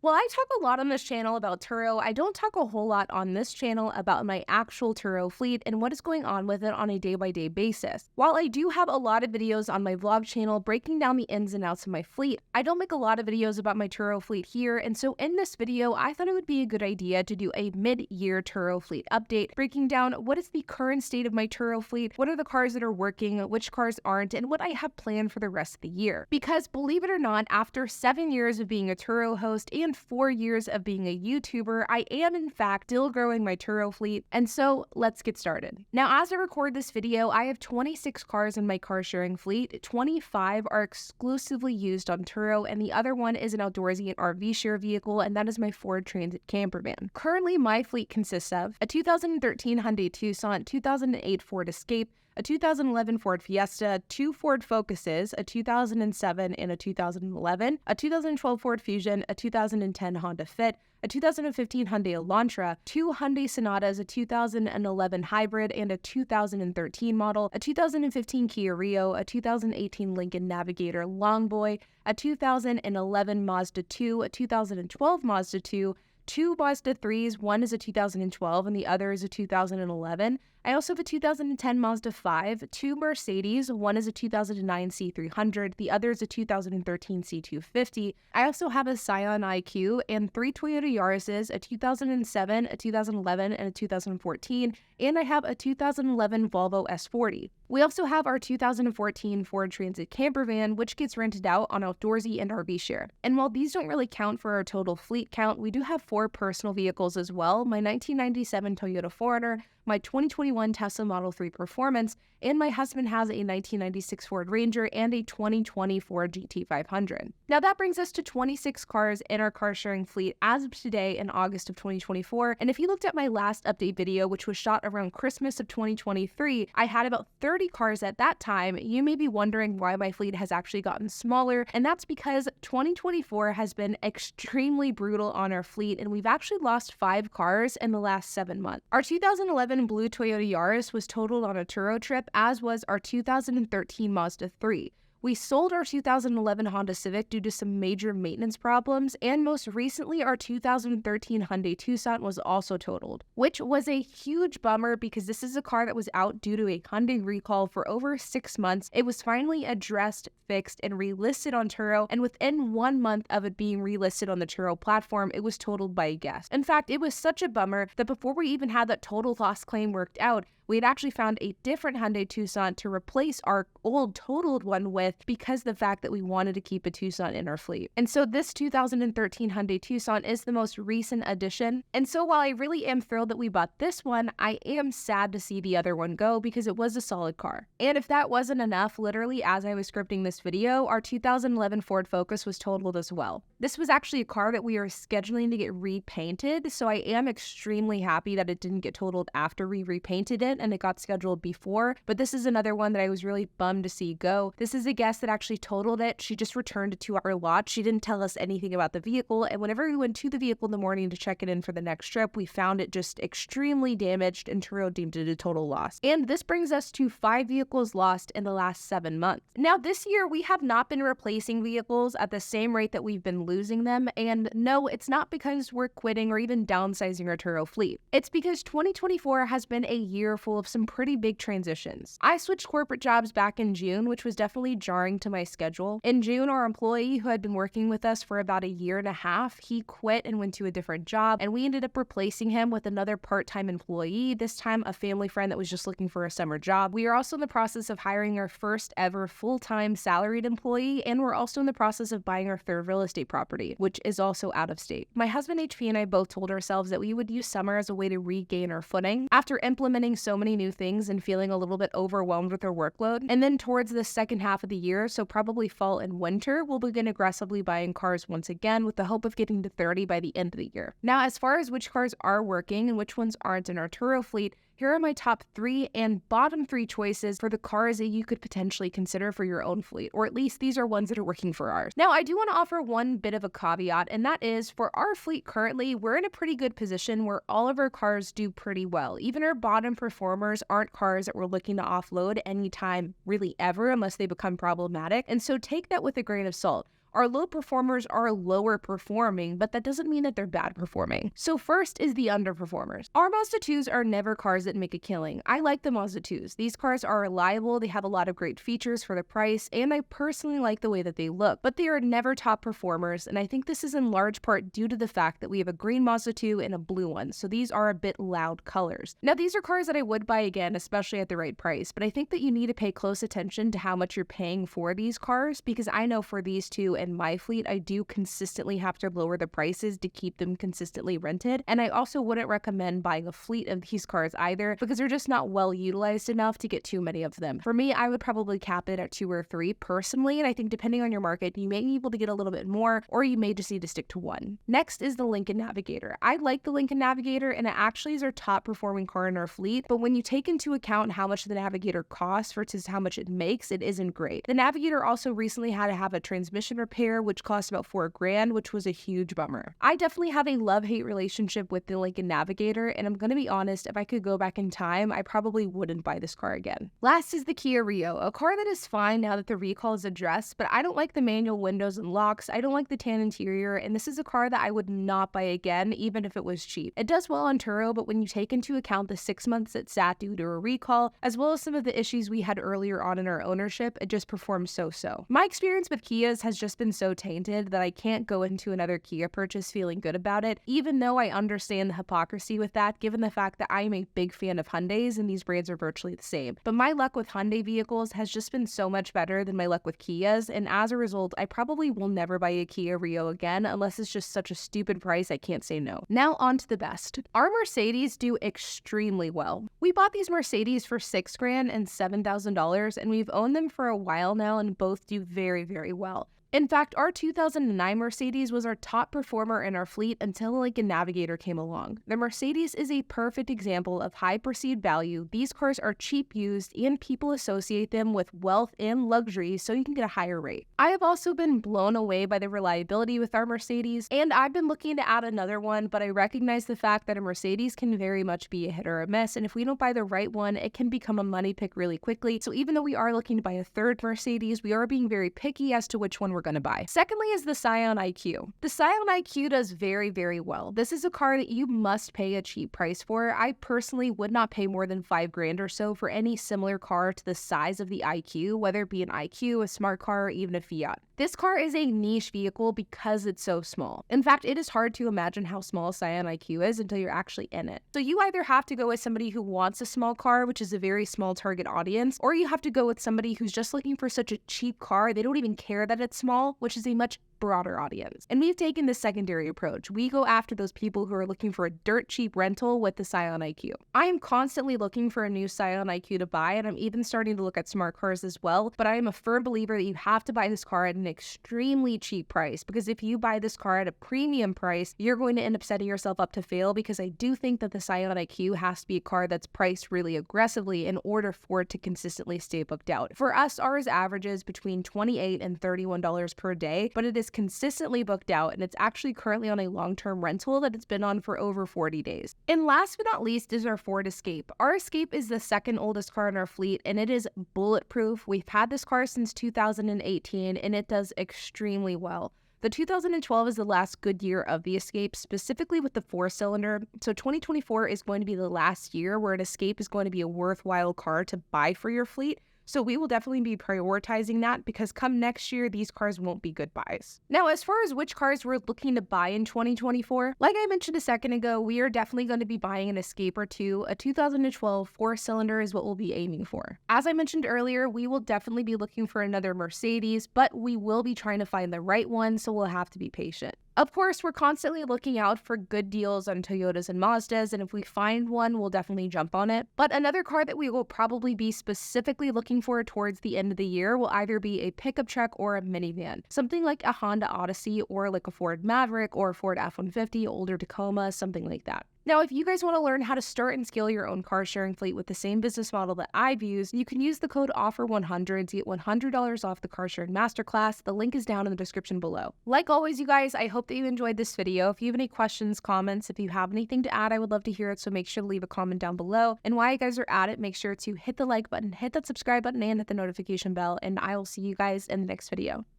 While I talk a lot on this channel about Turo, I don't talk a whole lot on this channel about my actual Turo fleet and what is going on with it on a day-by-day basis. While I do have a lot of videos on my vlog channel breaking down the ins and outs of my fleet, I don't make a lot of videos about my Turo fleet here, and so in this video, I thought it would be a good idea to do a mid-year Turo fleet update, breaking down what is the current state of my Turo fleet, what are the cars that are working, which cars aren't, and what I have planned for the rest of the year. Because believe it or not, after 7 years of being a Turo host and 4 years of being a YouTuber, I am in fact still growing my Turo fleet, and so let's get started. Now, as I record this video, I have 26 cars in my car sharing fleet. 25 are exclusively used on Turo, and the other one is an outdoorsy and RV share vehicle, and that is my Ford Transit camper van. Currently, my fleet consists of a 2013 Hyundai Tucson, 2008 Ford Escape, a 2011 Ford Fiesta, 2 Ford Focuses, a 2007 and a 2011, a 2012 Ford Fusion, a 2010 Honda Fit, a 2015 Hyundai Elantra, 2 Hyundai Sonatas, a 2011 Hybrid and a 2013 model, a 2015 Kia Rio, a 2018 Lincoln Navigator Longboy, a 2011 Mazda 2, a 2012 Mazda 2, 2 Mazda 3s, one is a 2012 and the other is a 2011. I also have a 2010 Mazda 5, 2 Mercedes, one is a 2009 C300, the other is a 2013 C250. I also have a Scion IQ and 3 Toyota Yaris's, a 2007, a 2011, and a 2014, and I have a 2011 Volvo S40. We also have our 2014 Ford Transit camper van, which gets rented out on outdoorsy and RV share. And while these don't really count for our total fleet count, we do have 4 personal vehicles as well: my 1997 Toyota 4Runner, my 2021 Tesla Model 3 Performance, and my husband has a 1996 Ford Ranger and a 2020 Ford GT500. Now that brings us to 26 cars in our car sharing fleet as of today in August of 2024, and if you looked at my last update video, which was shot around Christmas of 2023, I had about 30 cars at that time. You may be wondering why my fleet has actually gotten smaller, and that's because 2024 has been extremely brutal on our fleet, and we've actually lost 5 cars in the last 7 months. Our 2011 blue Toyota Yaris was totaled on a Turo trip, as was our 2013 Mazda 3. We sold our 2011 Honda Civic due to some major maintenance problems, and most recently our 2013 Hyundai Tucson was also totaled, which was a huge bummer because this is a car that was out due to a Hyundai recall for over 6 months. It was finally addressed, fixed, and relisted on Turo, and within 1 month of it being relisted on the Turo platform, it was totaled by a guest. In fact, it was such a bummer that before we even had that total loss claim worked out, we had actually found a different Hyundai Tucson to replace our old totaled one with, because of the fact that we wanted to keep a Tucson in our fleet. And so this 2013 Hyundai Tucson is the most recent addition. And so while I really am thrilled that we bought this one, I am sad to see the other one go because it was a solid car. And if that wasn't enough, literally as I was scripting this video, our 2011 Ford Focus was totaled as well. This was actually a car that we are scheduling to get repainted, so I am extremely happy that it didn't get totaled after we repainted it and it got scheduled before, but this is another one that I was really bummed to see go. This is a guest that actually totaled it. She just returned it to our lot. She didn't tell us anything about the vehicle, and whenever we went to the vehicle in the morning to check it in for the next trip, we found it just extremely damaged, and Turo deemed it a total loss. And this brings us to 5 vehicles lost in the last 7 months. Now this year, we have not been replacing vehicles at the same rate that we've been losing them, and no, it's not because we're quitting or even downsizing our Turo fleet. It's because 2024 has been a year full of some pretty big transitions. I switched corporate jobs back in June, which was definitely jarring to my schedule. In June, our employee who had been working with us for about a year and a half, he quit and went to a different job, and we ended up replacing him with another part-time employee, this time a family friend that was just looking for a summer job. We are also in the process of hiring our first ever full-time salaried employee, and we're also in the process of buying our 3rd real estate property, which is also out of state. My husband HP and I both told ourselves that we would use summer as a way to regain our footing after implementing so many new things and feeling a little bit overwhelmed with our workload. And then towards the second half of the year, so probably fall and winter, we'll begin aggressively buying cars once again with the hope of getting to 30 by the end of the year. Now, as far as which cars are working and which ones aren't in our Turo fleet, here are my top 3 and bottom 3 choices for the cars that you could potentially consider for your own fleet, or at least these are ones that are working for ours. Now, I do want to offer one bit of a caveat, and that is for our fleet currently, we're in a pretty good position where all of our cars do pretty well. Even our bottom performers aren't cars that we're looking to offload anytime really ever unless they become problematic, and so take that with a grain of salt. Our low performers are lower performing, but that doesn't mean that they're bad performing. So first is the underperformers. Our Mazda 2s are never cars that make a killing. I like the Mazda 2s. These cars are reliable, they have a lot of great features for the price, and I personally like the way that they look, but they are never top performers, and I think this is in large part due to the fact that we have a green Mazda 2 and a blue one, so these are a bit loud colors. Now, these are cars that I would buy again, especially at the right price, but I think that you need to pay close attention to how much you're paying for these cars, because I know for these two in my fleet, I do consistently have to lower the prices to keep them consistently rented, and I also wouldn't recommend buying a fleet of these cars either, because they're just not well utilized enough to get too many of them. For me, I would probably cap it at 2 or 3 personally, and I think depending on your market, you may be able to get a little bit more, or you may just need to stick to one. Next is the Lincoln Navigator. I like the Lincoln Navigator, and it actually is our top performing car in our fleet, but when you take into account how much the Navigator costs versus how much it makes, it isn't great. The Navigator also recently had to have a transmission repair, which cost about $4,000, which was a huge bummer. I definitely have a love-hate relationship with the Lincoln Navigator, and I'm gonna be honest, if I could go back in time, I probably wouldn't buy this car again. Last is the Kia Rio, a car that is fine now that the recall is addressed, but I don't like the manual windows and locks, I don't like the tan interior, and this is a car that I would not buy again, even if it was cheap. It does well on Turo, but when you take into account the 6 months it sat due to a recall, as well as some of the issues we had earlier on in our ownership, it just performs so-so. My experience with Kias has just been so tainted that I can't go into another Kia purchase feeling good about it, even though I understand the hypocrisy with that, given the fact that I am a big fan of Hyundais and these brands are virtually the same. But my luck with Hyundai vehicles has just been so much better than my luck with Kias, and as a result, I probably will never buy a Kia Rio again unless it's just such a stupid price I can't say no. Now on to the best. Our Mercedes do extremely well. We bought these Mercedes for $6,000 and $7,000, and we've owned them for a while now and both do very, very well. In fact, our 2009 Mercedes was our top performer in our fleet until the Lincoln Navigator came along. The Mercedes is a perfect example of high perceived value. These cars are cheap used and people associate them with wealth and luxury, so you can get a higher rate. I have also been blown away by the reliability with our Mercedes, and I've been looking to add another one, but I recognize the fact that a Mercedes can very much be a hit or a miss, and if we don't buy the right one, it can become a money pick really quickly. So even though we are looking to buy a third Mercedes, we are being very picky as to which one we're going to buy. Secondly is the Scion IQ. The Scion IQ does very, very well. This is a car that you must pay a cheap price for. I personally would not pay more than $5,000 or so for any similar car to the size of the IQ, whether it be an IQ, a smart car, or even a Fiat. This car is a niche vehicle because it's so small. In fact, it is hard to imagine how small a Scion IQ is until you're actually in it. So you either have to go with somebody who wants a small car, which is a very small target audience, or you have to go with somebody who's just looking for such a cheap car, they don't even care that it's small, which is a much broader audience. And we've taken the secondary approach. We go after those people who are looking for a dirt cheap rental with the Scion IQ. I am constantly looking for a new Scion IQ to buy, and I'm even starting to look at smart cars as well, but I am a firm believer that you have to buy this car at an extremely cheap price, because if you buy this car at a premium price, you're going to end up setting yourself up to fail, because I do think that the Scion IQ has to be a car that's priced really aggressively in order for it to consistently stay booked out. For us, ours averages between $28 and $31 per day, but it is consistently booked out, and it's actually currently on a long-term rental that it's been on for over 40 days. And last but not least is our Ford Escape. Our Escape is the second oldest car in our fleet, and it is bulletproof. We've had this car since 2018, and it does extremely well. The 2012 is the last good year of the Escape, specifically with the 4-cylinder. So 2024 is going to be the last year where an Escape is going to be a worthwhile car to buy for your fleet. So we will definitely be prioritizing that, because come next year, these cars won't be good buys. Now, as far as which cars we're looking to buy in 2024, like I mentioned a second ago, we are definitely going to be buying an Escape or two. A 2012 4-cylinder is what we'll be aiming for. As I mentioned earlier, we will definitely be looking for another Mercedes, but we will be trying to find the right one, so we'll have to be patient. Of course, we're constantly looking out for good deals on Toyotas and Mazdas, and if we find one, we'll definitely jump on it. But another car that we will probably be specifically looking for towards the end of the year will either be a pickup truck or a minivan. Something like a Honda Odyssey, or like a Ford Maverick or a Ford F-150, older Tacoma, something like that. Now, if you guys want to learn how to start and scale your own car sharing fleet with the same business model that I've used, you can use the code OFFER100 to get $100 off the car sharing masterclass. The link is down in the description below. Like always, you guys, I hope that you enjoyed this video. If you have any questions, comments, if you have anything to add, I would love to hear it, so make sure to leave a comment down below. And while you guys are at it, make sure to hit the like button, hit that subscribe button, and hit the notification bell, and I will see you guys in the next video.